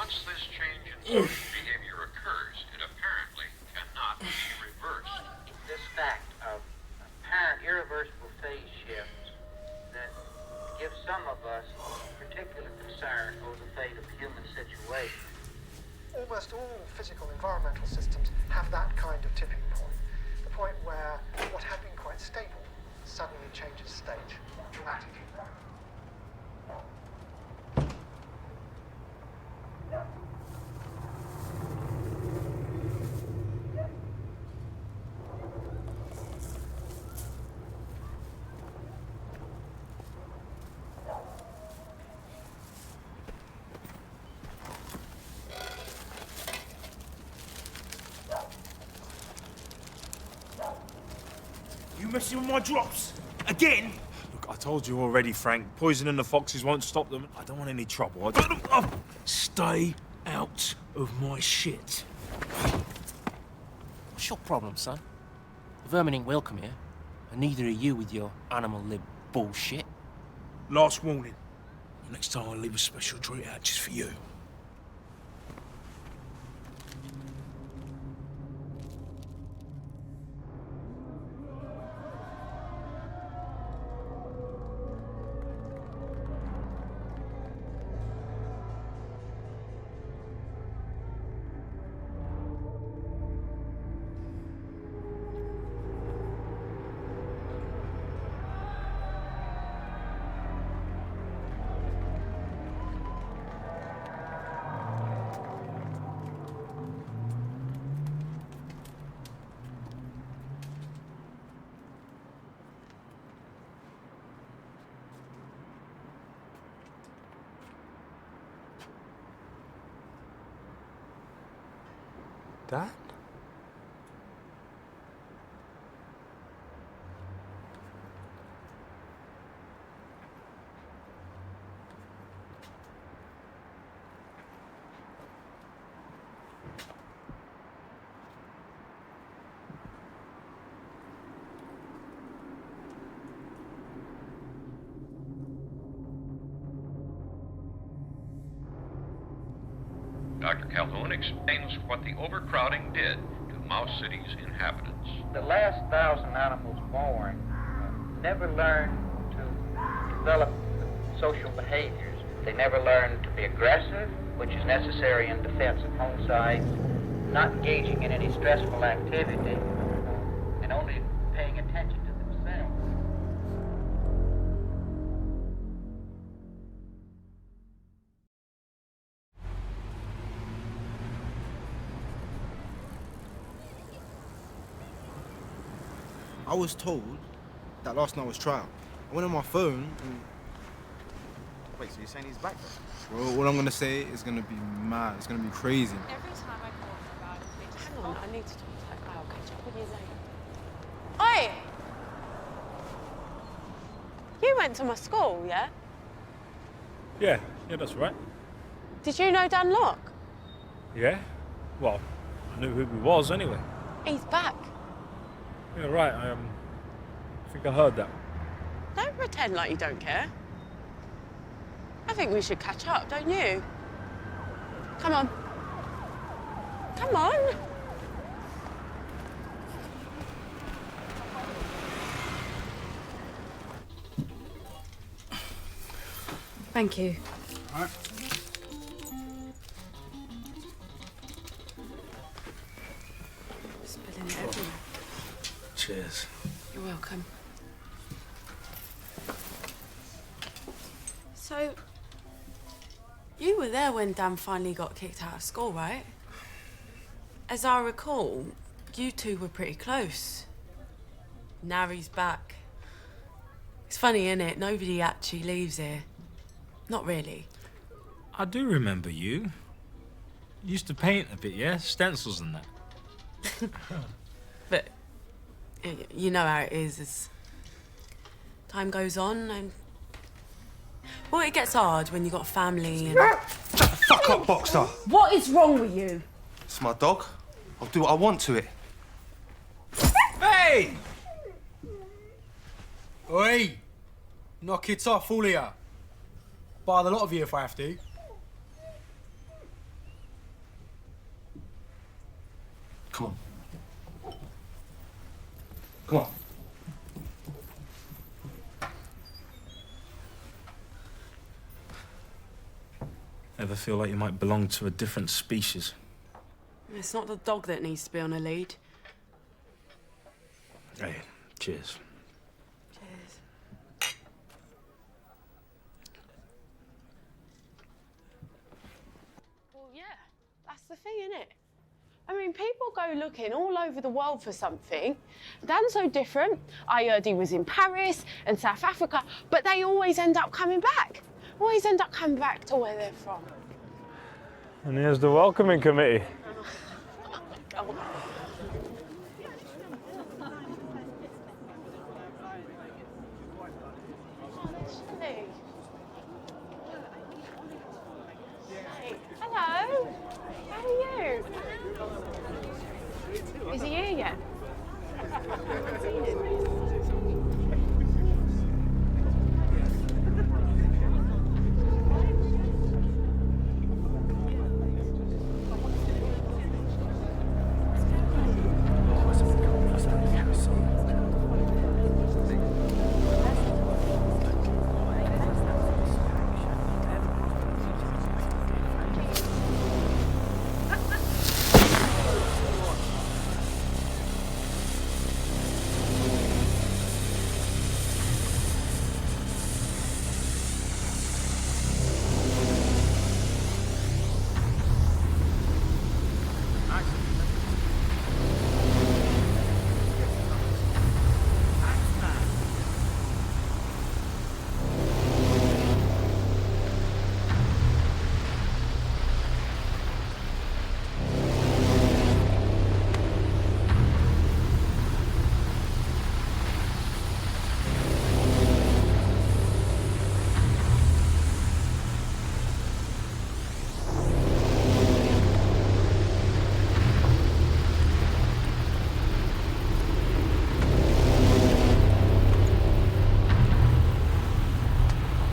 Once this change in social behavior occurs, it apparently cannot be reversed. This fact of apparent irreversible phase shifts that gives some of us particular concern over the fate of the human situation. Almost all physical environmental systems have that kind of tipping point. The point where what had been quite stable suddenly changes state dramatically. You messing with my drops? Again? Look, I told you already, Frank. Poisoning the foxes won't stop them. I don't want any trouble. Stay out of my shit. What's your problem, son? The vermin ain't welcome here, and neither are you with your animal lib bullshit. Last warning. Next time I'll leave a special treat out just for you. Dad? Dr. Calhoun explains what the overcrowding did to Mouse City's inhabitants. The last 1,000 animals born never learned to develop social behaviors. They never learned to be aggressive, which is necessary in defense of home sites, not engaging in any stressful activity, and only paying attention to themselves. I was told that last night was trial. I went on my phone and... Wait, so you're saying he's back then? Well, what I'm gonna say is gonna be mad. It's gonna be crazy. Every time I call her about it, they just... Hang on, I need to talk to that guy. I'll catch up with you later. Oi! You went to my school, yeah? Yeah, that's right. Did you know Dan Locke? Yeah? Well, I knew who he was anyway. He's back. Yeah, right. I think I heard that. Don't pretend like you don't care. I think we should catch up, don't you? Come on. Come on. Thank you. All right. Spilling it everywhere. Cheers. You're welcome. So, you were there when Dan finally got kicked out of school, right? As I recall, you two were pretty close. Now he's back. It's funny, isn't it? Nobody actually leaves here. Not really. I do remember you. You used to paint a bit, yeah? Stencils and that. But you know how it is as time goes on and... Well, it gets hard when you've got a family and... Shut the fuck up, Boxer! What is wrong with you? It's my dog. I'll do what I want to it. Hey! Oi! Knock it off, all of ya. Bar the lot of you if I have to. Come on. Come on. Ever feel like you might belong to a different species? It's not the dog that needs to be on a lead. Hey, cheers. Cheers. Well, yeah, that's the thing, innit? I mean, people go looking all over the world for something. Dan's so different. I heard he was in Paris and South Africa, but they always end up coming back. Always end up coming back to where they're from. And here's the welcoming committee. Oh. Hey. Hey. Hello. How are you? Is he here yet? I haven't seen him.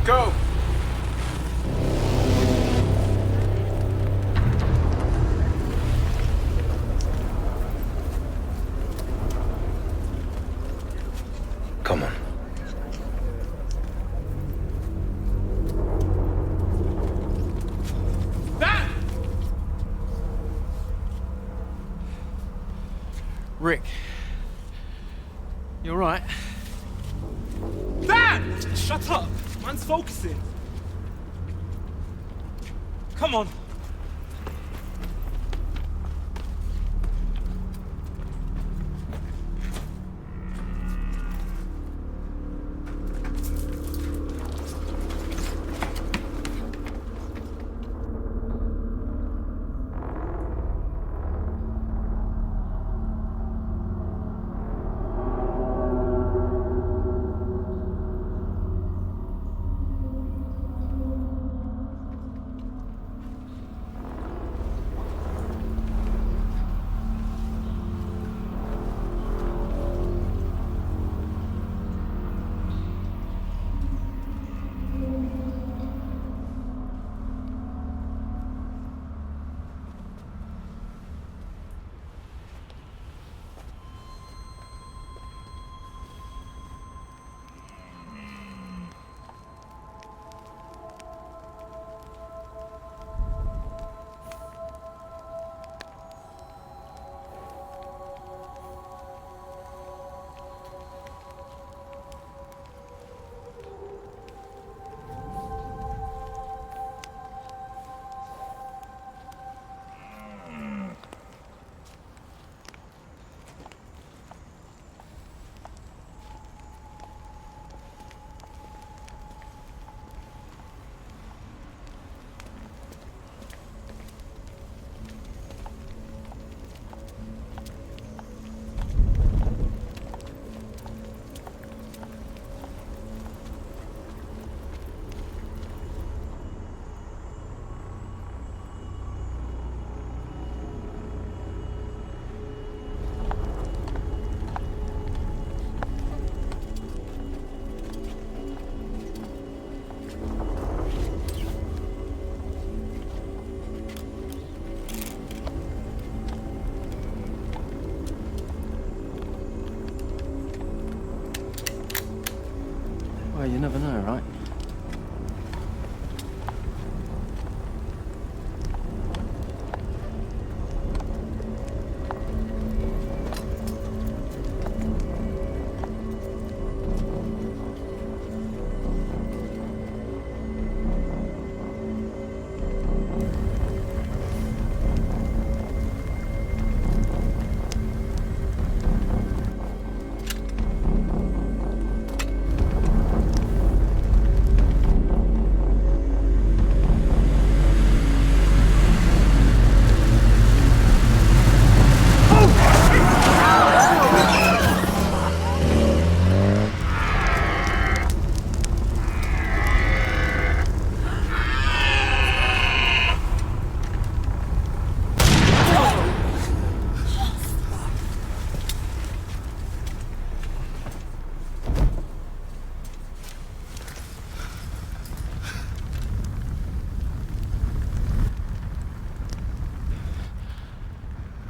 Go! Come on. Rick. You all right? Dan! Shut up! Man's focusing. Come on.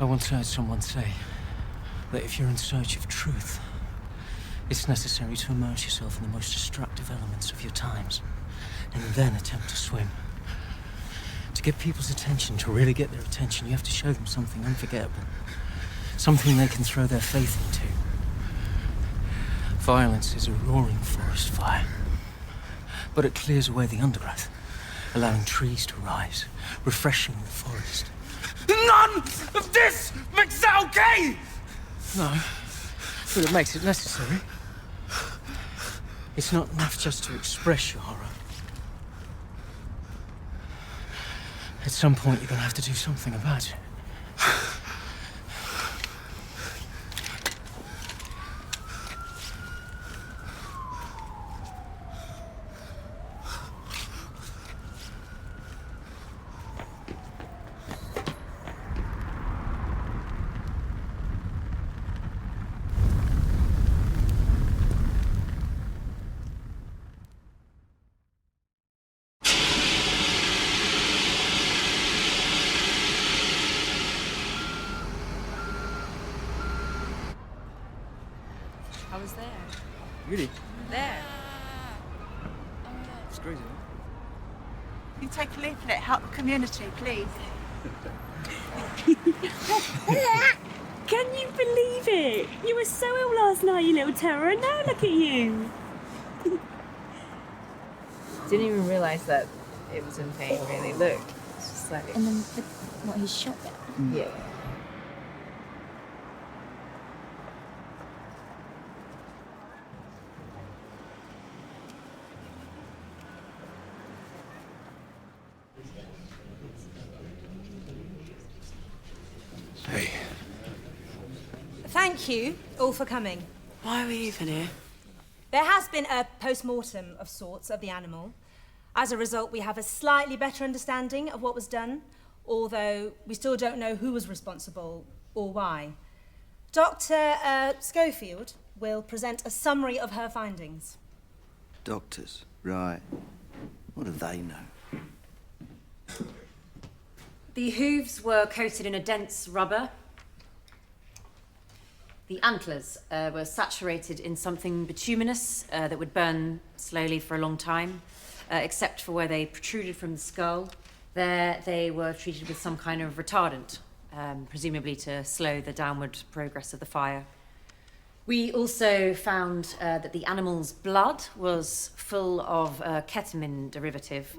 I once heard someone say that if you're in search of truth, it's necessary to immerse yourself in the most destructive elements of your times, and then attempt to swim. To get people's attention, to really get their attention, you have to show them something unforgettable. Something they can throw their faith into. Violence is a roaring forest fire, but it clears away the undergrowth, allowing trees to rise, refreshing the forest. None of this makes that okay! No, but it makes it necessary. It's not enough just to express your horror. At some point, you're gonna have to do something about it. I was there. Really? There. It's crazy, huh? You take a leaflet, help the community, please. Can you believe it? You were so ill last night, you little terror, and now look at you. Didn't even realise that it was in pain, really. Look, it's just like... And then, what, he shot it? Yeah. Hey. Thank you all for coming. Why are we even here? There has been a post-mortem of sorts of the animal. As a result, we have a slightly better understanding of what was done, although we still don't know who was responsible or why. Dr. Schofield will present a summary of her findings. Doctors, right. What do they know? The hooves were coated in a dense rubber. The antlers were saturated in something bituminous that would burn slowly for a long time, except for where they protruded from the skull. There they were treated with some kind of retardant, presumably to slow the downward progress of the fire. We also found that the animal's blood was full of a ketamine derivative.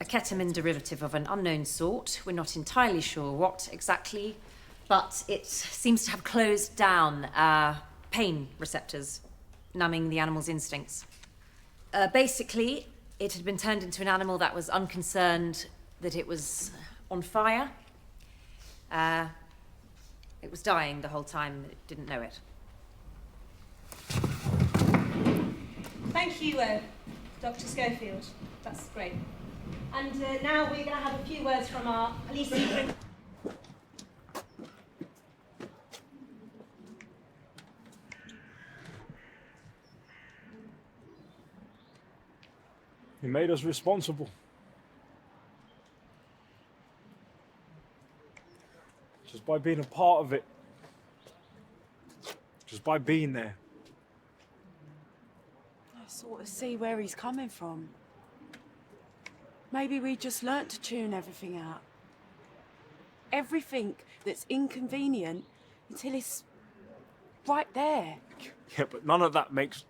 A ketamine derivative of an unknown sort. We're not entirely sure what exactly, but it seems to have closed down pain receptors, numbing the animal's instincts. Basically, it had been turned into an animal that was unconcerned that it was on fire. It was dying the whole time, it didn't know it. Thank you, Dr. Schofield. That's great. And now we're going to have a few words from our police superintendent. He made us responsible. Just by being a part of it. Just by being there. I sort of see where he's coming from. Maybe we just learnt to tune everything out. Everything that's inconvenient until it's right there. Yeah, but none of that makes...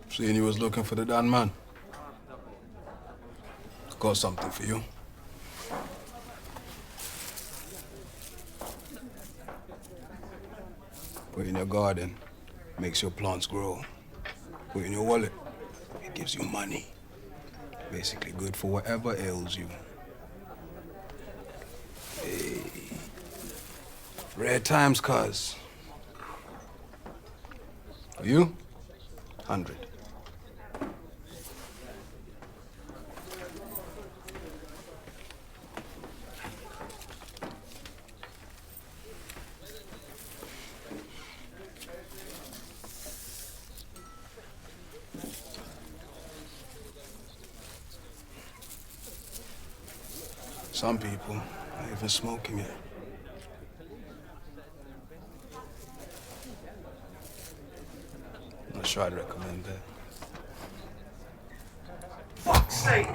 Seeing you was looking for the Don man. Got something for you. Put in your garden, makes your plants grow. Put in your wallet, it gives you money. Basically good for whatever ails you. Rare times, cuz. You? 100. Some people are even smoking it. I'm not sure I'd recommend that. Fuck's sake!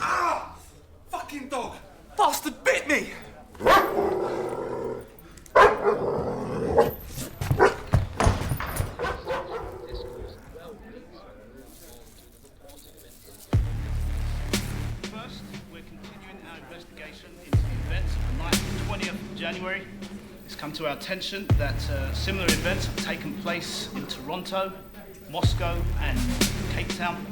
Ah! Fucking dog! Bastard bit me! First, we're continuing our investigation into the events of the night of the 20th of January. It's come to our attention that similar events have taken place in Toronto, Moscow, and Cape Town.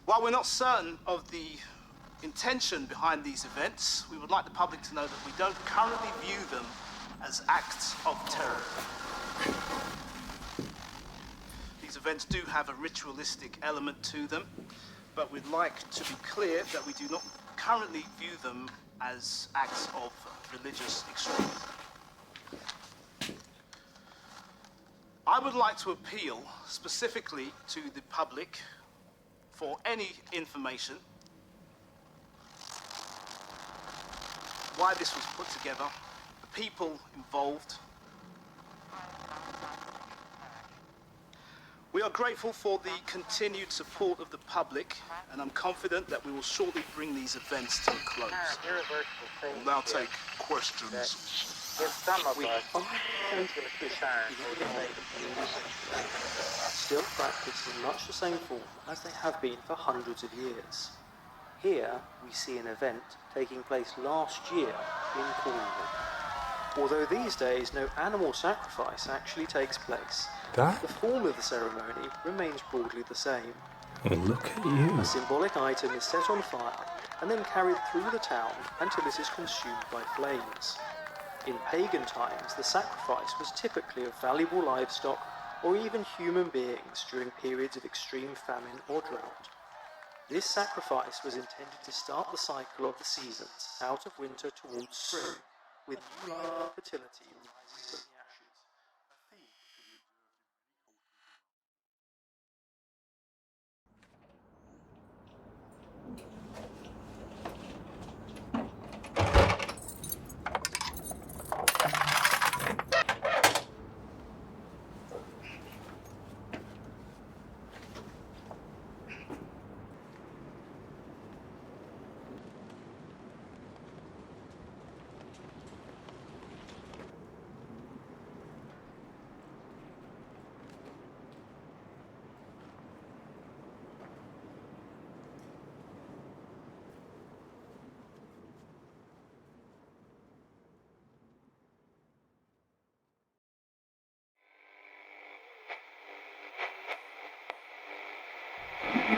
While we're not certain of the intention behind these events, we would like the public to know that we don't currently view them as acts of terror. These events do have a ritualistic element to them, but we'd like to be clear that we do not currently view them as acts of religious extremism. I would like to appeal specifically to the public for any information why this was put together, the people involved. We are grateful for the continued support of the public, and I'm confident that we will shortly bring these events to a close. We'll now take questions. If some of us concerned still practiced in much the same form as they have been for hundreds of years. Here we see an event taking place last year in Cornwall. Although these days no animal sacrifice actually takes place, the form of the ceremony remains broadly the same. Oh, look at you. A symbolic item is set on fire and then carried through the town until it is consumed by flames. In pagan times, the sacrifice was typically of valuable livestock or even human beings during periods of extreme famine or drought. This sacrifice was intended to start the cycle of the seasons out of winter towards spring, with new life and fertility rising from the ashes.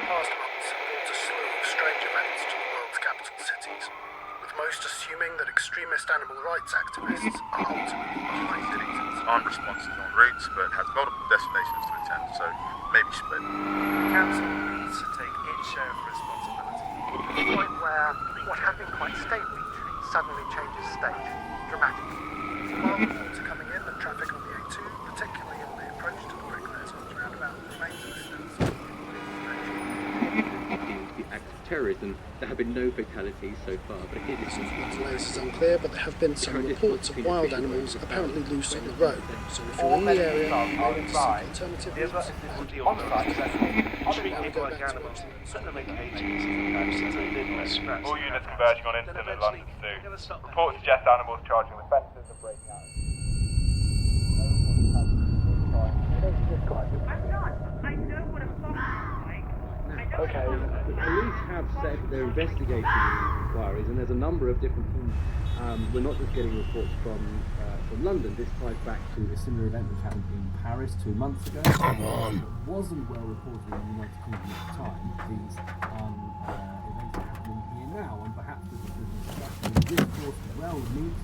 Past months have brought a slew of strange events to the world's capital cities, with most assuming that extremist animal rights activists are ultimately behind it. Aren't responsive on routes, but has multiple destinations to attend, so maybe split. The council needs to take its share of responsibility, to the point where what had been quite stately suddenly changes state, dramatically. While the ports are coming in and traffic on the A2, particularly on the approach to the Bricklayers Arch roundabout, remains a distance. Be active. terrorism. There have been no fatalities so far, but it is... The latest is unclear, but there have been some reports of wild animals apparently loose on the road. So if you're in the area, you may want to seek alternative routes and All units converging on incident at London Zoo. Reports suggest animals charging the fences and breaking out. Okay, the police have said that they're investigating these inquiries, and there's a number of different things. We're not just getting reports from London. This ties back to a similar event which happened in Paris 2 months ago. Come on. It wasn't well reported in the United Kingdom at the time. These events are happening here now, and perhaps there's a discussion in this course as well. We need to